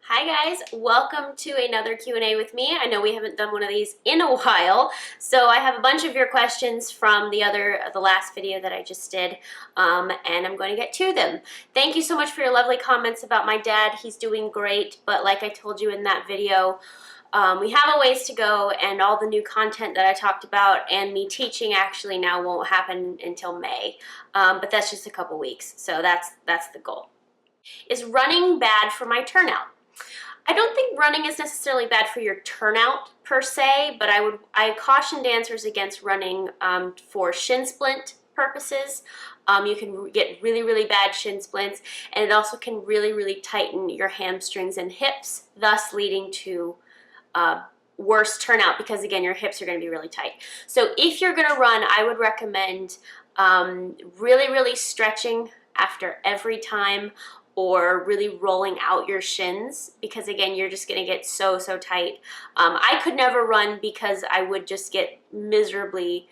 Hi guys, welcome to another Q&A with me. I know we haven't done one of these in a while, so I have a bunch of your questions from the last video that I just did, and I'm going to get to them. Thank you so much for your lovely comments about my dad. He's doing great, but like I told you in that video, we have a ways to go, and all the new content that I talked about and me teaching actually now won't happen until May, but that's just a couple weeks, so that's the goal. Is running bad for my turnout? I don't think running is necessarily bad for your turnout per se, but I caution dancers against running for shin splint purposes. You can get really, really bad shin splints, and it also can really, really tighten your hamstrings and hips, thus leading to worse turnout because, again, your hips are going to be really tight. So if you're going to run, I would recommend really, really stretching after every time, or really rolling out your shins, because again, you're just gonna get so tight. I could never run because I would just get miserably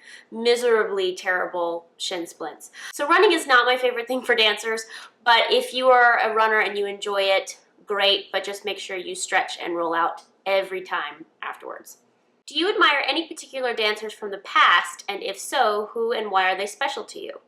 terrible shin splints. So running is not my favorite thing for dancers, but if you are a runner and you enjoy it, great, but just make sure you stretch and roll out every time afterwards. Do you admire any particular dancers from the past, and if so, who and why are they special to you?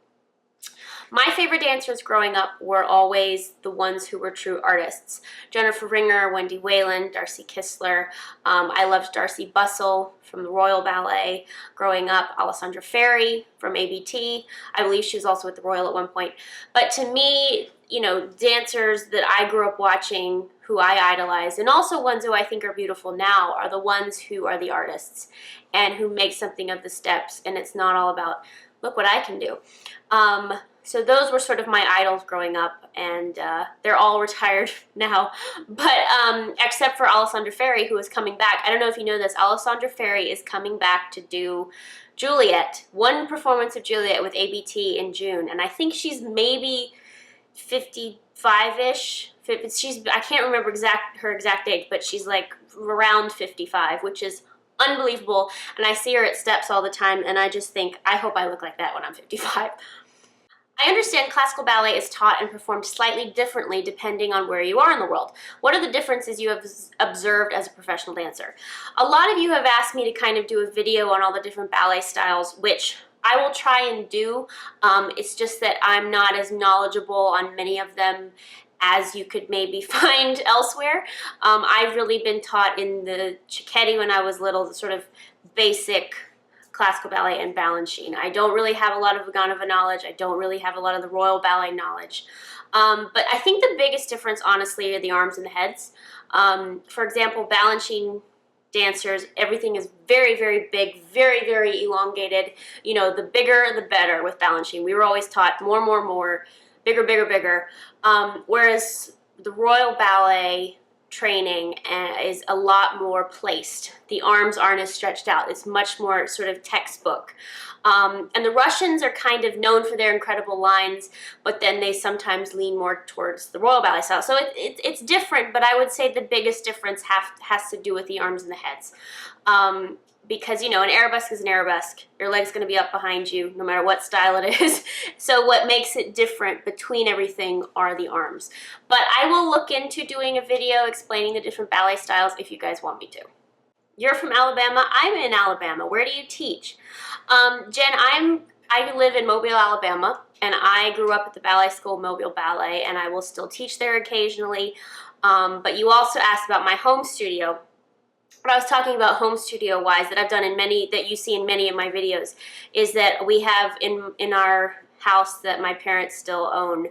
My favorite dancers growing up were always the ones who were true artists. Jennifer Ringer, Wendy Whalen, Darcy Kistler. I loved Darcy Bustle from the Royal Ballet growing up, Alessandra Ferri from ABT. I believe she was also at the Royal at one point. But to me, you know, dancers that I grew up watching, who I idolized, and also ones who I think are beautiful now, are the ones who are the artists and who make something of the steps, and it's not all about, look what I can do. So those were sort of my idols growing up, and they're all retired now, but except for Alessandra Ferri, who is coming back. I don't know if you know this, Alessandra Ferri is coming back to do Juliet, one performance of Juliet with ABT in June, and I think she's maybe 55-ish. I can't remember her exact age, but she's like around 55, which is unbelievable, and I see her at steps all the time, and I just think, I hope I look like that when I'm 55. I understand classical ballet is taught and performed slightly differently depending on where you are in the world. What are the differences you have observed as a professional dancer? A lot of you have asked me to kind of do a video on all the different ballet styles, which I will try and do. It's just that I'm not as knowledgeable on many of them as you could maybe find elsewhere. I've really been taught in the Cicchetti when I was little, the sort of basic classical ballet and Balanchine. I don't really have a lot of Vaganova knowledge. I don't really have a lot of the Royal Ballet knowledge. But I think the biggest difference, honestly, are the arms and the heads. For example, Balanchine dancers, everything is very big, very elongated. You know, the bigger, the better with Balanchine. We were always taught more, bigger. Whereas the Royal Ballet training is a lot more placed. The arms aren't as stretched out. It's much more sort of textbook. And the Russians are kind of known for their incredible lines, but then they sometimes lean more towards the Royal Ballet style. So it's different, but I would say the biggest difference has to do with the arms and the heads. Because, you know, an arabesque is an arabesque. Your leg's going to be up behind you no matter what style it is. So what makes it different between everything are the arms. But I will look into doing a video explaining the different ballet styles if you guys want me to. You're from Alabama. I'm in Alabama. Where do you teach? Jen, I live in Mobile, Alabama, and I grew up at the ballet school, Mobile Ballet, and I will still teach there occasionally. But you also asked about my home studio. What I was talking about home studio wise that I've done in many, that you see in many of my videos, is that we have in our house that my parents still own,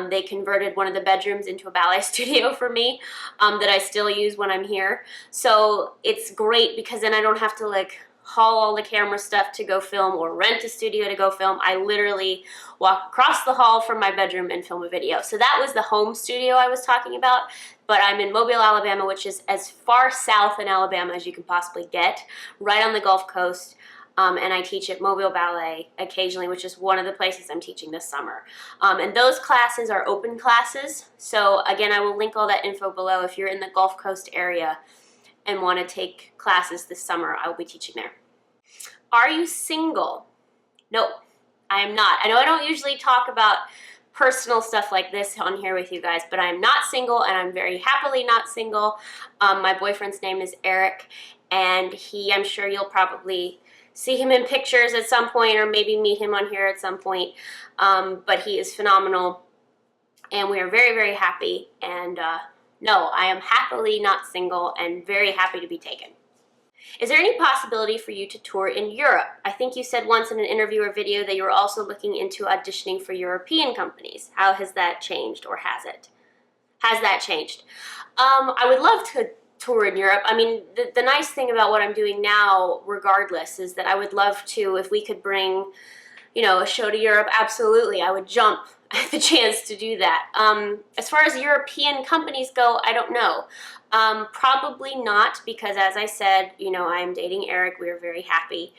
they converted one of the bedrooms into a ballet studio for me that I still use when I'm here. So it's great because then I don't have to like haul all the camera stuff to go film or rent a studio to go film. I literally walk across the hall from my bedroom and film a video. So that was the home studio I was talking about. But I'm in Mobile, Alabama, which is as far south in Alabama as you can possibly get, right on the Gulf Coast. And I teach at Mobile Ballet occasionally, which is one of the places I'm teaching this summer. And those classes are open classes. So again, I will link all that info below. If you're in the Gulf Coast area and want to take classes this summer, I will be teaching there. Are you single? No, I am not. I know I don't usually talk about personal stuff like this on here with you guys, but I'm not single, and I'm very happily not single. My boyfriend's name is Eric, and I'm sure you'll probably see him in pictures at some point, or maybe meet him on here at some point, but he is phenomenal, and we are very, very happy, and no, I am happily not single and very happy to be taken. Is there any possibility for you to tour in Europe? I think you said once in an interview or video that you were also looking into auditioning for European companies. How has that changed, or has it? Has that changed? I would love to tour in Europe. I mean, the nice thing about what I'm doing now, regardless, is that I would love to, if we could bring, you know, a show to Europe, absolutely, I would jump at the chance to do that. As far as European companies go, I don't know. Probably not, because as I said, you know, I am dating Eric. We are very happy,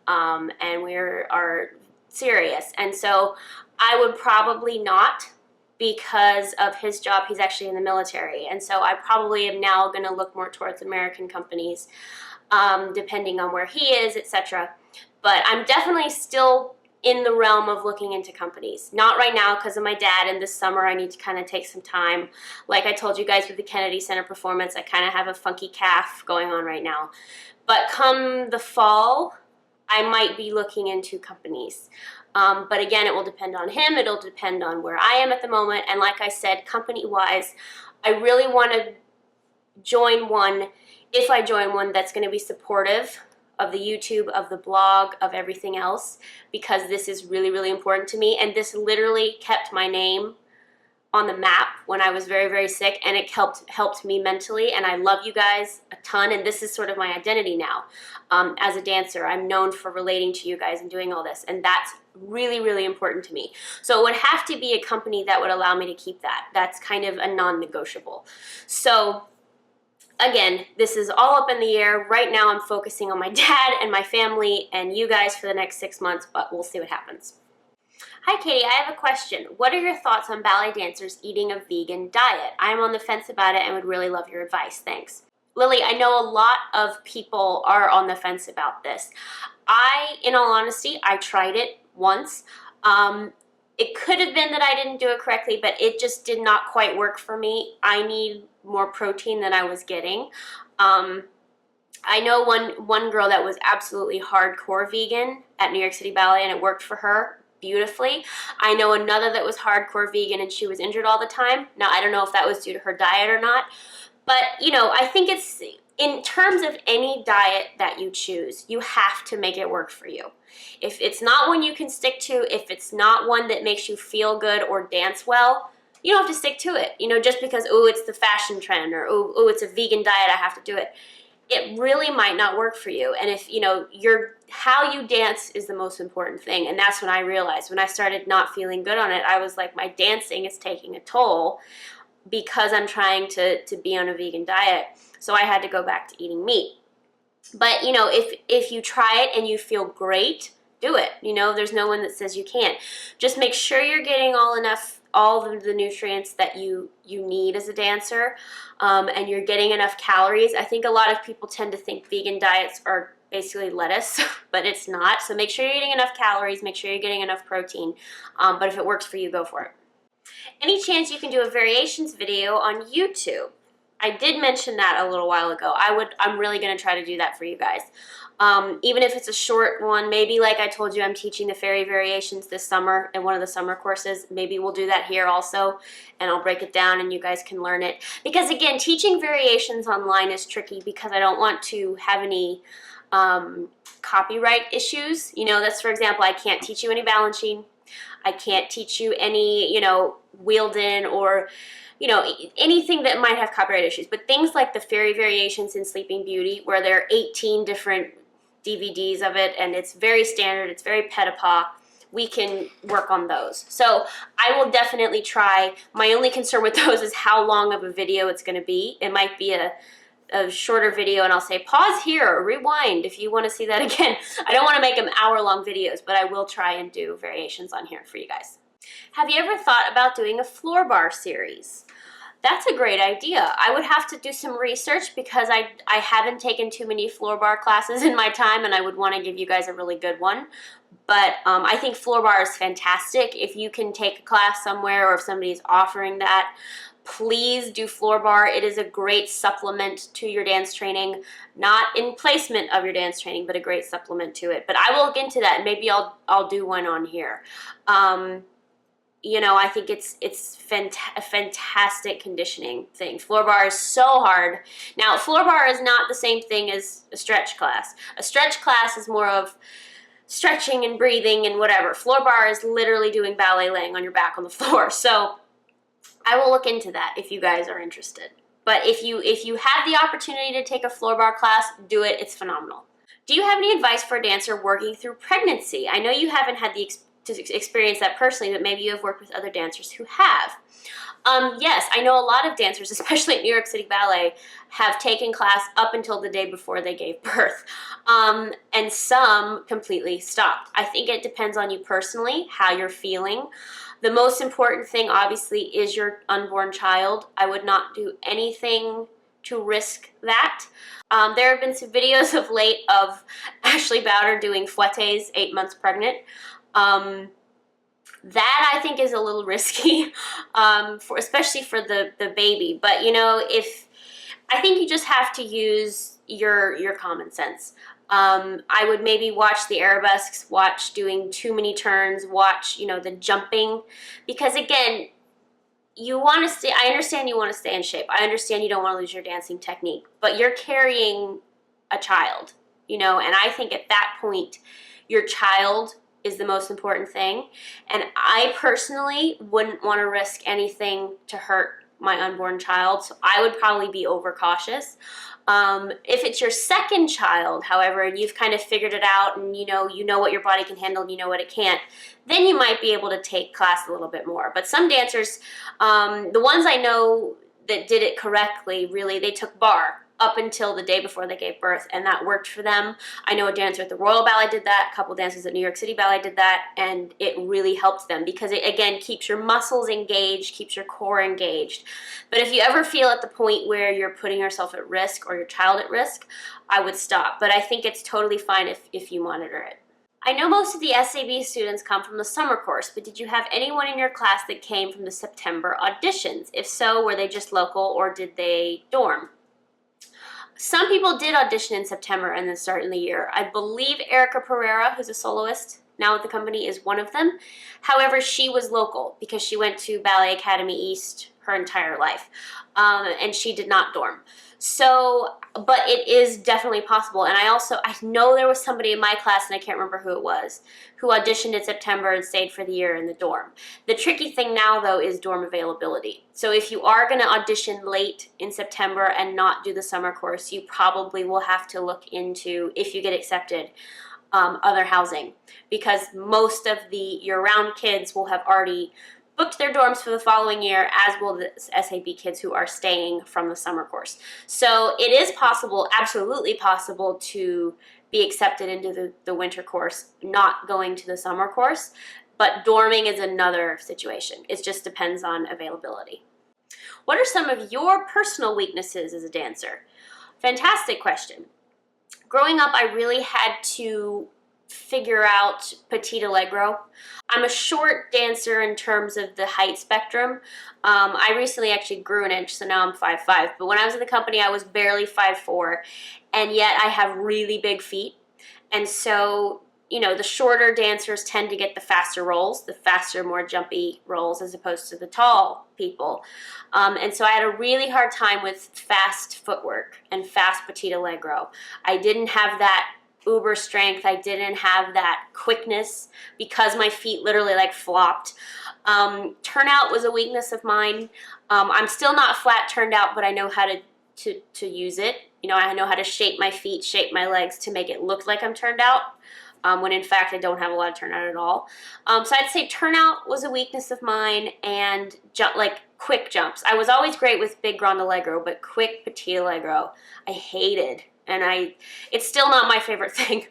and we are serious. And so I would probably not, because of his job. He's actually in the military. And so I probably am now going to look more towards American companies, depending on where he is, etc. But I'm definitely still in the realm of looking into companies. Not right now because of my dad, and this summer I need to kind of take some time. Like I told you guys with the Kennedy Center performance, I kind of have a funky calf going on right now. But come the fall, I might be looking into companies. But again, it will depend on him. It'll depend on where I am at the moment. And like I said, company-wise, I really want to join one, if I join one, that's going to be supportive of the YouTube, of the blog, of everything else, because this is really, really important to me. And this literally kept my name on the map when I was very, very sick, and it helped me mentally. And I love you guys a ton, and this is sort of my identity now. As a dancer, I'm known for relating to you guys and doing all this, and that's really, really important to me. So it would have to be a company that would allow me to keep that. That's kind of a non-negotiable. So again, this is all up in the air. Right now I'm focusing on my dad and my family and you guys for the next 6 months, but we'll see what happens. Hi Katie, I have a question. What are your thoughts on ballet dancers eating a vegan diet? I'm on the fence about it and would really love your advice. Thanks. Lily, I know a lot of people are on the fence about this. In all honesty, I tried it once. It could have been that I didn't do it correctly, but it just did not quite work for me. I need more protein than I was getting. I know one girl that was absolutely hardcore vegan at New York City Ballet, and it worked for her beautifully. I know another that was hardcore vegan, and she was injured all the time. Now, I don't know if that was due to her diet or not, but, you know, I think it's, in terms of any diet that you choose, you have to make it work for you. If it's not one you can stick to, if it's not one that makes you feel good or dance well, you don't have to stick to it. You know, just because, oh, it's the fashion trend, or oh, it's a vegan diet, I have to do it. It really might not work for you. And if, you know, how you dance is the most important thing. And that's when I realized, when I started not feeling good on it, I was like, my dancing is taking a toll because I'm trying to be on a vegan diet. So I had to go back to eating meat. But, you know, if you try it and you feel great, do it. You know, there's no one that says you can't. Just make sure you're getting all of the nutrients that you need as a dancer, and you're getting enough calories. I think a lot of people tend to think vegan diets are basically lettuce, but it's not. So make sure you're eating enough calories, make sure you're getting enough protein, but if it works for you, go for it. Any chance you can do a variations video on YouTube? I did mention that a little while ago. I'm really going to try to do that for you guys. Even if it's a short one, maybe like I told you, I'm teaching the fairy variations this summer in one of the summer courses. Maybe we'll do that here also, and I'll break it down and you guys can learn it. Because again, teaching variations online is tricky because I don't want to have any copyright issues. You know, that's, for example, I can't teach you any balancing. I can't teach you any, you know, wheeled in, or, you know, anything that might have copyright issues. But things like the fairy variations in Sleeping Beauty, where there are 18 different DVDs of it, and it's very standard, it's very pet-a-paw, we can work on those. So I will definitely try. My only concern with those is how long of a video it's going to be. It might be a shorter video, and I'll say pause here or rewind if you want to see that again. I don't want to make them hour-long videos, but I will try and do variations on here for you guys. Have you ever thought about doing a floor bar series? That's a great idea. I would have to do some research because I haven't taken too many floor bar classes in my time, and I would want to give you guys a really good one. But I think floor bar is fantastic. If you can take a class somewhere or if somebody's offering that, please do floor bar. It is a great supplement to your dance training, not in placement of your dance training, but a great supplement to it. But I will look into that, and maybe I'll do one on here. You know, I think it's a fantastic conditioning thing. Floor bar is so hard. Now, floor bar is not the same thing as a stretch class. A stretch class is more of stretching and breathing and whatever. Floor bar is literally doing ballet laying on your back on the floor. So I will look into that if you guys are interested. But if you have the opportunity to take a floor bar class, do it. It's phenomenal. Do you have any advice for a dancer working through pregnancy? I know you haven't had to experience that personally, but maybe you have worked with other dancers who have. Yes, I know a lot of dancers, especially at New York City Ballet, have taken class up until the day before they gave birth, and some completely stopped. I think it depends on you personally, how you're feeling. The most important thing, obviously, is your unborn child. I would not do anything to risk that. There have been some videos of late of Ashley Bowder doing fouettes 8 months pregnant. That I think is a little risky, especially for the baby. But you know, I think you just have to use your common sense. I would maybe watch the arabesques, watch doing too many turns, watch, you know, the jumping, because again, you want to stay. I understand you want to stay in shape. I understand you don't want to lose your dancing technique, but you're carrying a child, you know, and I think at that point, your child is the most important thing. And I personally wouldn't want to risk anything to hurt my unborn child, so I would probably be overcautious. If it's your second child, however, and you've kind of figured it out and you know what your body can handle and you know what it can't, then you might be able to take class a little bit more. But some dancers, the ones I know that did it correctly, really, they took barre up until the day before they gave birth, and that worked for them. I know a dancer at the Royal Ballet did that, a couple dancers at New York City Ballet did that, and it really helped them because it, again, keeps your muscles engaged, keeps your core engaged. But if you ever feel at the point where you're putting yourself at risk or your child at risk, I would stop. But I think it's totally fine if you monitor it. I know most of the SAB students come from the summer course, but did you have anyone in your class that came from the September auditions? If so, were they just local or did they dorm? Some people did audition in September and then start in the year. I believe Erica Pereira, who's a soloist now at the company, is one of them. However, she was local because she went to Ballet Academy East her entire life, and she did not dorm. So, but it is definitely possible. And I know there was somebody in my class, and I can't remember who it was, who auditioned in September and stayed for the year in the dorm. The tricky thing now, though, is dorm availability. So if you are going to audition late in September and not do the summer course, you probably will have to look into, if you get accepted, other housing, because most of the year-round kids will have already booked their dorms for the following year, as will the SAB kids who are staying from the summer course. So it is possible, absolutely possible, to be accepted into the winter course, not going to the summer course, but dorming is another situation. It just depends on availability. What are some of your personal weaknesses as a dancer? Fantastic question. Growing up, I really had to figure out petit allegro. I'm a short dancer in terms of the height spectrum. I recently actually grew an inch, so now I'm 5'5", but when I was in the company, I was barely 5'4", and yet I have really big feet. And so, you know, the shorter dancers tend to get the faster rolls, the faster, more jumpy rolls, as opposed to the tall people. And so I had a really hard time with fast footwork and fast petit allegro. I didn't have that uber strength. I didn't have that quickness because my feet literally like flopped. Turnout was a weakness of mine. I'm still not flat turned out, but I know how to use it. You know, I know how to shape my feet, shape my legs to make it look like I'm turned out, when in fact I don't have a lot of turnout at all. So I'd say turnout was a weakness of mine, and like quick jumps. I was always great with big grand allegro, but quick petit allegro I hated. And it's still not my favorite thing,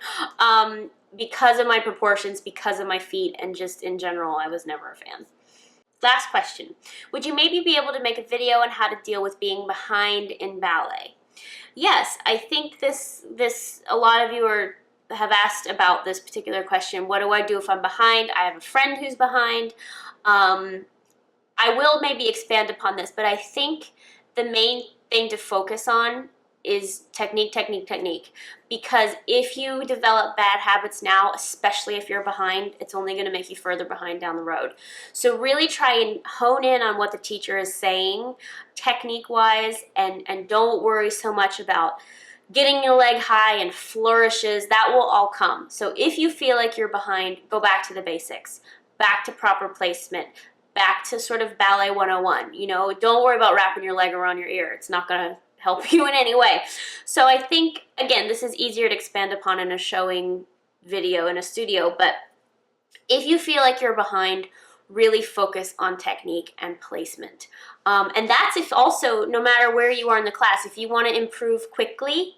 because of my proportions, because of my feet, and just in general, I was never a fan. Last question. Would you maybe be able to make a video on how to deal with being behind in ballet? Yes, I think a lot of you have asked about this particular question. What do I do if I'm behind? I have a friend who's behind. I will maybe expand upon this, but I think the main thing to focus on is technique, technique, technique. Because if you develop bad habits now, especially if you're behind, it's only going to make you further behind down the road. So really try and hone in on what the teacher is saying technique-wise, and don't worry so much about getting your leg high and flourishes. That will all come. So if you feel like you're behind, go back to the basics, back to proper placement, back to sort of ballet 101. You know, don't worry about wrapping your leg around your ear. It's not going to help you in any way. So I think, again, this is easier to expand upon in a showing video in a studio, but if you feel like you're behind, really focus on technique and placement. And that's if also, no matter where you are in the class, if you want to improve quickly,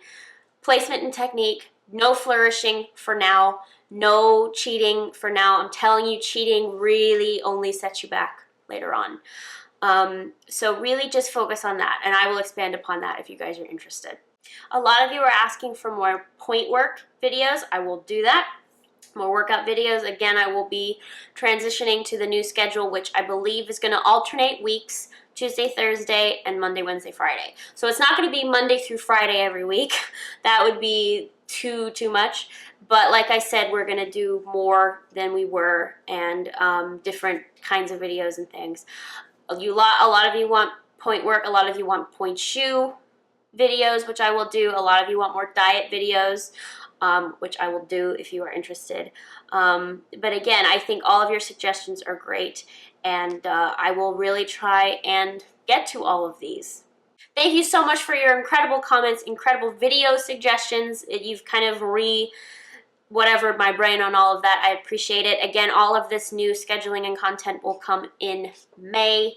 placement and technique, no flourishing for now, no cheating for now. I'm telling you, cheating really only sets you back later on. So really just focus on that, and I will expand upon that if you guys are interested. A lot of you are asking for more point work videos. I will do that. More workout videos. Again, I will be transitioning to the new schedule, which I believe is going to alternate weeks, Tuesday, Thursday, and Monday, Wednesday, Friday. So it's not going to be Monday through Friday every week. That would be too much. But like I said, we're going to do more than we were, and different kinds of videos and things. A lot of you want point work. A lot of you want point shoe videos, which I will do. A lot of you want more diet videos, which I will do if you are interested. But again, I think all of your suggestions are great, and I will really try and get to all of these. Thank you so much for your incredible comments, incredible video suggestions. You've kind of whatever my brain on all of that. I appreciate it. Again, all of this new scheduling and content will come in May.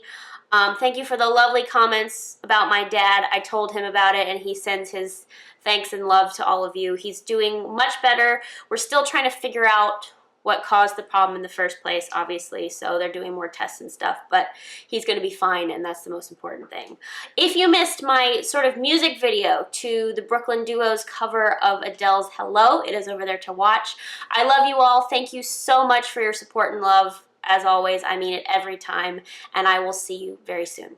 Thank you for the lovely comments about my dad. I told him about it, and he sends his thanks and love to all of you. He's doing much better. We're still trying to figure out what caused the problem in the first place, obviously, so they're doing more tests and stuff, but he's going to be fine, and that's the most important thing. If you missed my sort of music video to the Brooklyn Duo's cover of Adele's Hello, it is over there to watch. I love you all. Thank you so much for your support and love. As always, I mean it every time, and I will see you very soon.